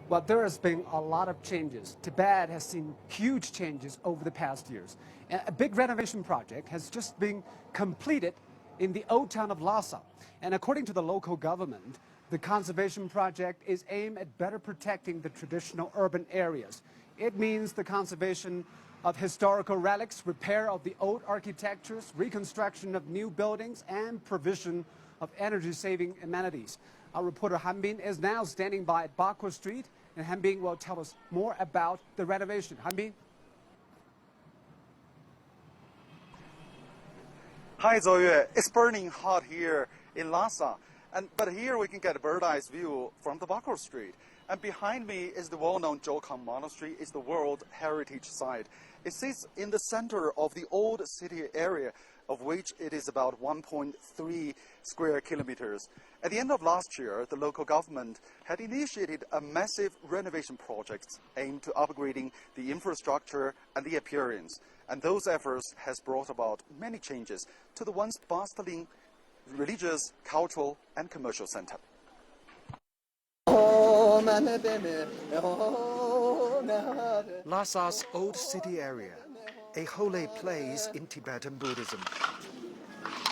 Well, there has been a lot of changes. Tibet has seen huge changes over the past years. A big renovation project has just been completed in the old town of Lhasa. And according to the local government, the conservation project is aimed at better protecting the traditional urban areas. It means the conservation of historical relics, repair of the old architectures, reconstruction of new buildings, and provision of energy-saving amenities. Our reporter Han Bin is now standing by at Bakur Street, and Han Bin will tell us more about the renovation. Han Bin? Hi, Zoe. It's burning hot here in Lhasa, but here we can get a bird's-eye view from the Bakur Street. And behind me is the well-known Jokhang Monastery. It's the World Heritage Site. It sits in the center of the old city area, of which it is about 1.3 square kilometers. At the end of last year, the local government had initiated a massive renovation project aimed to upgrading the infrastructure and the appearance. And those efforts has brought about many changes to the once bustling religious, cultural, and commercial center. Lhasa's old city area, a holy place in Tibetan Buddhism.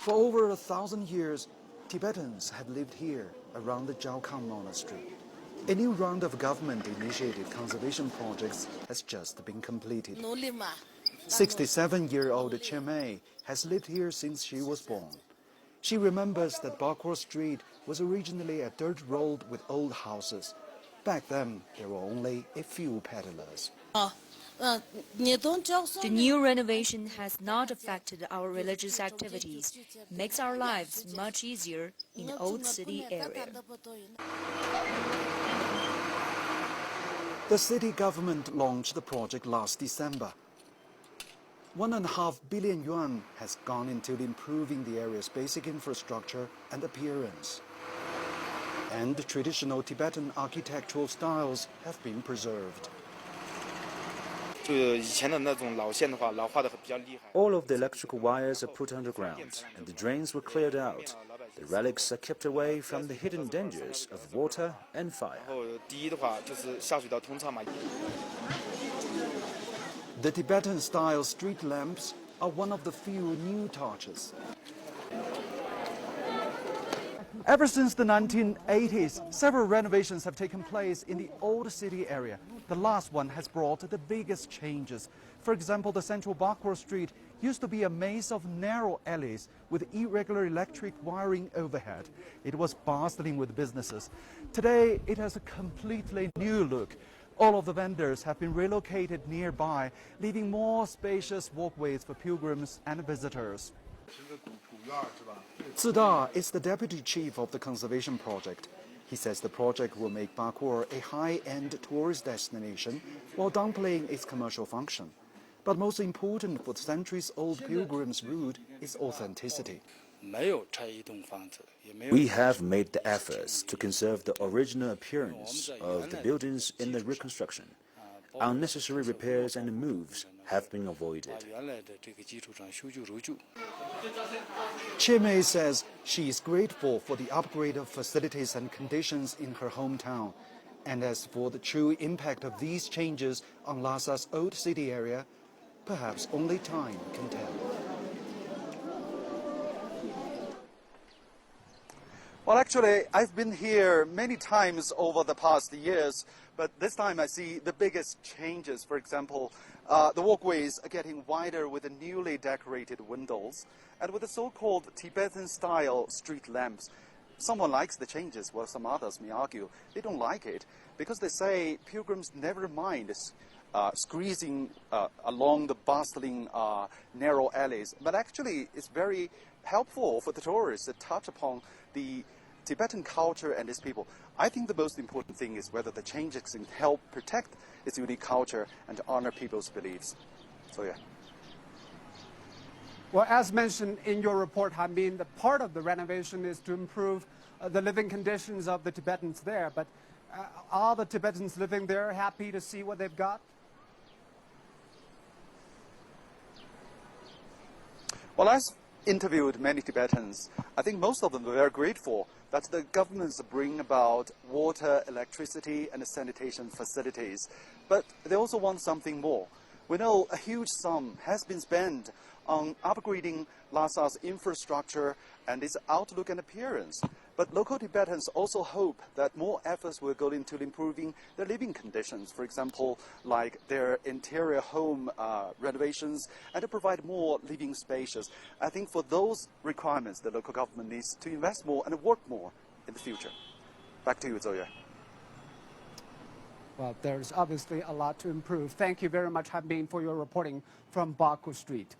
For over 1,000 years, Tibetans have lived here around the Jokhang Monastery. A new round of government-initiated conservation projects has just been completed. 67-year-old Chimay has lived here since she was born. She remembers that Bakur Street was originally a dirt road with old houses. Back then, there were only a few peddlers. The new renovation has not affected our religious activities, makes our lives much easier in the old city area. The city government launched the project last December. 1.5 billion yuan has gone into improving the area's basic infrastructure and appearance. And traditional Tibetan architectural styles have been preserved. All of the electrical wires are put underground and the drains were cleared out. The relics are kept away from the hidden dangers of water and fire. The Tibetan-style street lamps are one of the few new touches. Ever since the 1980s, several renovations have taken place in the old city area. The last one has brought the biggest changes. For example, the central Bakur Street used to be a maze of narrow alleys with irregular electric wiring overhead. It was bustling with businesses. Today, it has a completely new look. All of the vendors have been relocated nearby, leaving more spacious walkways for pilgrims and visitors. Zida is the deputy chief of the conservation project. He says the project will make Bakur a high-end tourist destination while downplaying its commercial function. But most important for the centuries-old pilgrims' route is authenticity. We have made the efforts to conserve the original appearance of the buildings in the reconstruction. Unnecessary repairs and moves have been avoided. Chimay says she is grateful for the upgrade of facilities and conditions in her hometown. And as for the true impact of these changes on Lhasa's old city area, perhaps only time can tell. Well, actually, I've been here many times over the past years, but this time I see the biggest changes. For example, the walkways are getting wider with the newly decorated windows and with the so-called Tibetan-style street lamps. Someone likes the changes, while some others may argue they don't like it because they say pilgrims never mind squeezing along the bustling narrow alleys. But actually, it's very helpful for the tourists to touch upon the Tibetan culture and its people. I think the most important thing is whether the changes can help protect its unique culture and honor people's beliefs. So, yeah. Well, as mentioned in your report, Han Bin, the part of the renovation is to improve the living conditions of the Tibetans there. But are the Tibetans living there happy to see what they've got? Well, I've interviewed many Tibetans. I think most of them were very grateful that the governments bring about water, electricity, and sanitation facilities. But they also want something more. We know a huge sum has been spent on upgrading Lhasa's infrastructure and its outlook and appearance. But local Tibetans also hope that more efforts will go into improving their living conditions, for example, like their interior home renovations, and to provide more living spaces. I think for those requirements, the local government needs to invest more and work more in the future. Back to you, Zoe. Well, there's obviously a lot to improve. Thank you very much, Han Bin, for your reporting from Baku Street.